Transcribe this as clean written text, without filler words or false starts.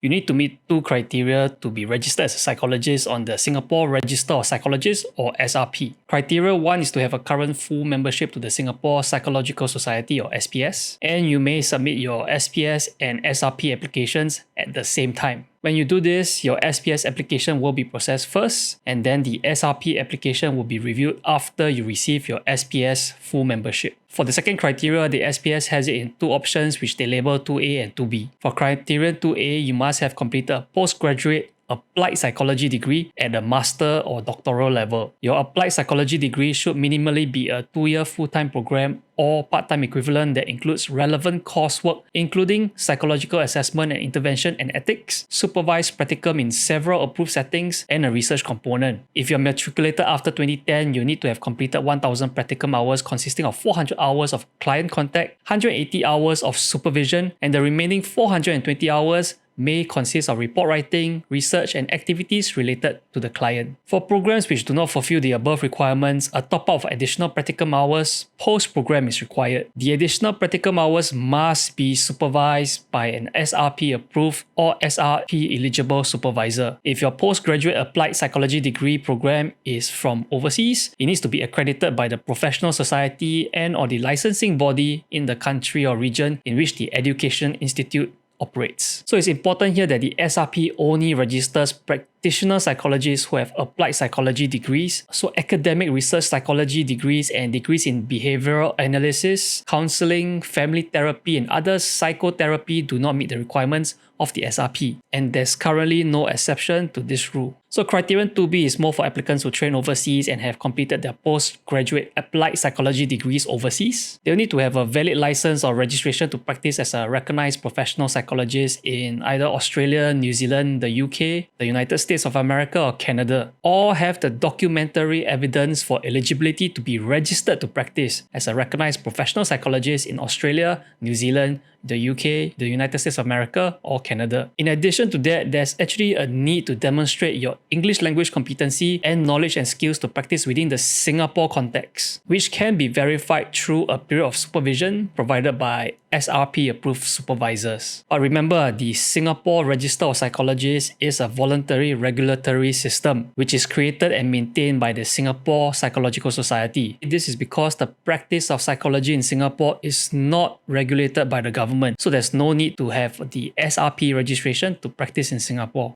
You need to meet two criteria to be registered as a psychologist on the Singapore Register of Psychologists or SRP. Criteria 1 is to have a current full membership to the Singapore Psychological Society or SPS, and you may submit your SPS and SRP applications at the same time. When you do this, your SPS application will be processed first, and then the SRP application will be reviewed after you receive your SPS full membership. For the second criteria, the SPS has it in two options which they label 2A and 2B. For criterion 2A, you must have completed a postgraduate applied psychology degree at a master or doctoral level. Your applied psychology degree should minimally be a 2-year full-time program or part-time equivalent that includes relevant coursework, including psychological assessment and intervention and ethics, supervised practicum in several approved settings, and a research component. If you're matriculated after 2010, you need to have completed 1,000 practicum hours consisting of 400 hours of client contact, 180 hours of supervision, and the remaining 420 hours may consist of report writing, research, and activities related to the client. For programs which do not fulfill the above requirements, a top-up of additional practicum hours post-program is required. The additional practicum hours must be supervised by an SRP-approved or SRP-eligible supervisor. If your postgraduate applied psychology degree program is from overseas, it needs to be accredited by the professional society and or the licensing body in the country or region in which the education institute operates. So it's important here that the SRP only registers practitioner psychologists who have applied psychology degrees. So academic research psychology degrees and degrees in behavioral analysis, counseling, family therapy, and other psychotherapy do not meet the requirements of the SRP. And there's currently no exception to this rule. So criterion 2B is more for applicants who train overseas and have completed their postgraduate applied psychology degrees overseas. They'll need to have a valid license or registration to practice as a recognized professional psychologist in either Australia, New Zealand, the UK, the United States of America, or Canada, or have the documentary evidence for eligibility to be registered to practice as a recognized professional psychologist in Australia, New Zealand, the UK, the United States of America, or Canada. In addition to that, there's actually a need to demonstrate your English language competency and knowledge and skills to practice within the Singapore context, which can be verified through a period of supervision provided by SRP-approved supervisors. But remember, the Singapore Register of Psychologists is a voluntary regulatory system which is created and maintained by the Singapore Psychological Society. This is because the practice of psychology in Singapore is not regulated by the government, so there's no need to have the SRP registration to practice in Singapore.